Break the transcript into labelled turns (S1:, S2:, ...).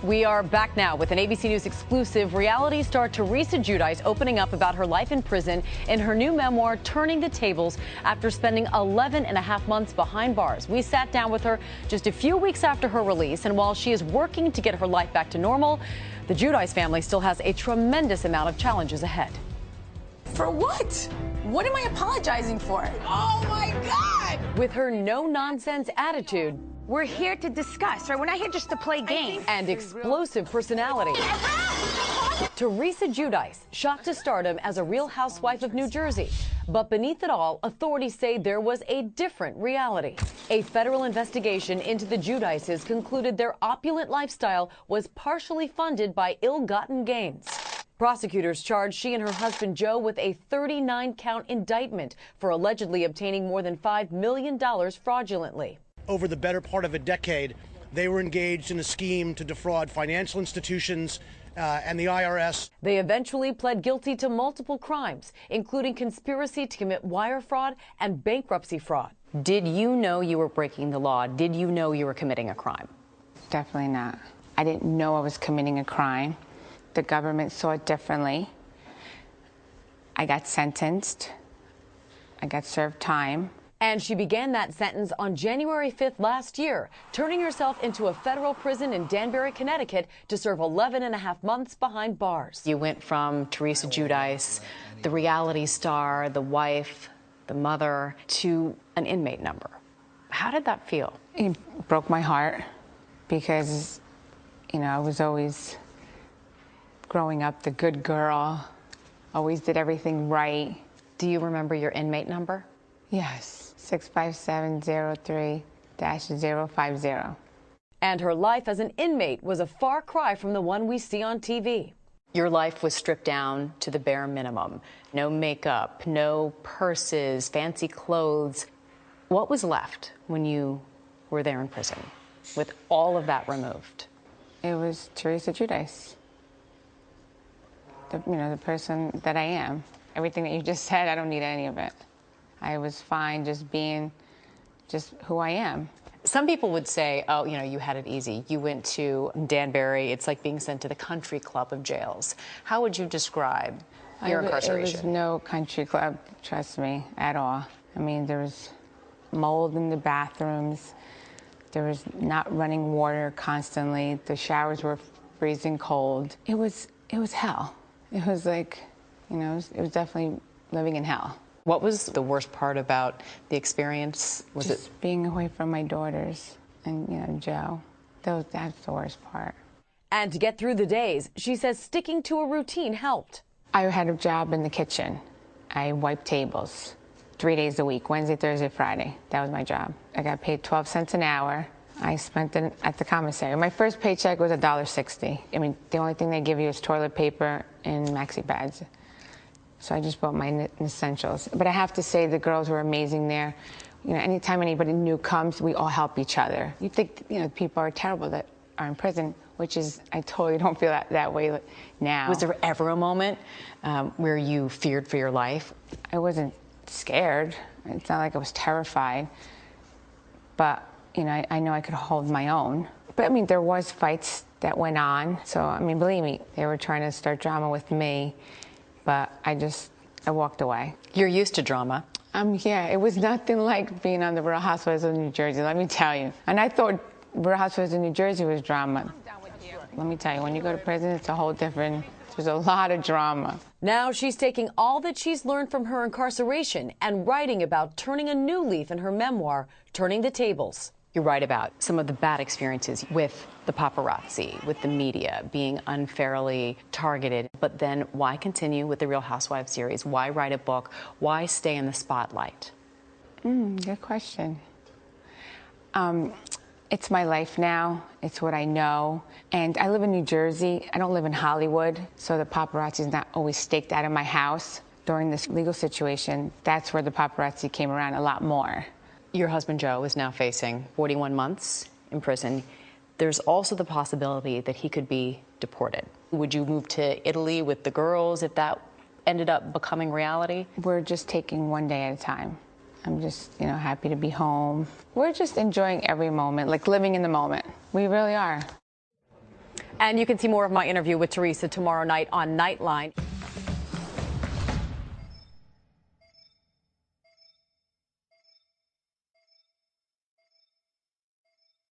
S1: We are back now with an ABC News exclusive. Reality star Teresa Giudice opening up about her life in prison in her new memoir, Turning the Tables, after spending 11 and a half months behind bars. We sat down with her just a few weeks after her release, and while she is working to get her life back to normal, the Giudice family still has a tremendous amount of challenges ahead.
S2: For what? What am I apologizing for? Oh my God!
S1: With her no-nonsense attitude,
S2: we're here to discuss, right? We're not here just to play games.
S1: And explosive personality. Teresa Giudice shot to stardom as a real housewife of New Jersey. But beneath it all, authorities say there was a different reality. A federal investigation into the Giudices concluded their opulent lifestyle was partially funded by ill-gotten gains. Prosecutors charged she and her husband Joe with a 39-count indictment for allegedly obtaining more than $5 million fraudulently.
S3: Over the better part of a decade, they were engaged in a scheme to defraud financial institutions and the IRS.
S1: They eventually pled guilty to multiple crimes, including conspiracy to commit wire fraud and bankruptcy fraud. Did you know you were breaking the law? Did you know you were committing a crime?
S4: Definitely not. I didn't know I was committing a crime. The government saw it differently. I got sentenced. I got served time.
S1: And she began that sentence on January 5th last year, turning herself into a federal prison in Danbury, Connecticut, to serve 11 and a half months behind bars. You went from Teresa Giudice, the reality star, the wife, the mother, to an inmate number. How did that feel?
S4: It broke my heart because, you know, I was always growing up the good girl, always did everything right.
S1: Do you remember your inmate number?
S4: Yes. 65703-050.
S1: And her life as an inmate was a far cry from the one we see on TV. Your life was stripped down to the bare minimum. No makeup, no purses, fancy clothes. What was left when you were there in prison with all of that removed?
S4: It was Teresa Giudice. The person that I am. Everything that you just said, I don't need any of it. I was fine just being just who I am.
S1: Some people would say, oh, you know, you had it easy. You went to Danbury. It's like being sent to the country club of jails. How would you describe your incarceration?
S4: It was no country club, trust me, at all. I mean, there was mold in the bathrooms. There was not running water constantly. The showers were freezing cold. It was hell. It was like, you know, it was definitely living in hell.
S1: What was the worst part about the experience? Was
S4: just it being away from my daughters and, you know, Joe? That's the worst part.
S1: And to get through the days, she says sticking to a routine helped.
S4: I had a job in the kitchen. I wiped tables 3 days a week, Wednesday, Thursday, Friday. That was my job. I got paid 12 cents an hour. I spent it at the commissary. My first paycheck was $1.60. I mean, the only thing they give you is toilet paper and maxi pads. So I just bought my essentials. But I have to say the girls were amazing there. You know, anytime anybody new comes, we all help each other. You think, you know, people are terrible that are in prison, which is, I totally don't feel that way now.
S1: Was there ever a moment where you feared for your life?
S4: I wasn't scared. It's not like I was terrified. But, you know, I know I could hold my own. But, I mean, there was fights that went on. So, I mean, believe me, they were trying to start drama with me. But I walked away.
S1: You're used to drama.
S4: Yeah, it was nothing like being on the Real Housewives of New Jersey, let me tell you. And I thought Real Housewives of New Jersey was drama. Let me tell you, when you go to prison, it's a whole different, there's a lot of drama.
S1: Now she's taking all that she's learned from her incarceration and writing about turning a new leaf in her memoir, Turning the Tables. You write about some of the bad experiences with the paparazzi, with the media, being unfairly targeted. But then why continue with the Real Housewives series? Why write a book? Why stay in the spotlight?
S4: Good question. It's my life now. It's what I know. And I live in New Jersey. I don't live in Hollywood, so the paparazzi is not always staked out of my house. During this legal situation, that's where the paparazzi came around a lot more.
S1: Your husband, Joe, is now facing 41 months in prison. There's also the possibility that he could be deported. Would you move to Italy with the girls if that ended up becoming reality?
S4: We're just taking one day at a time. I'm just, you know, happy to be home. We're just enjoying every moment, like living in the moment. We really are.
S1: And you can see more of my interview with Teresa tomorrow night on Nightline.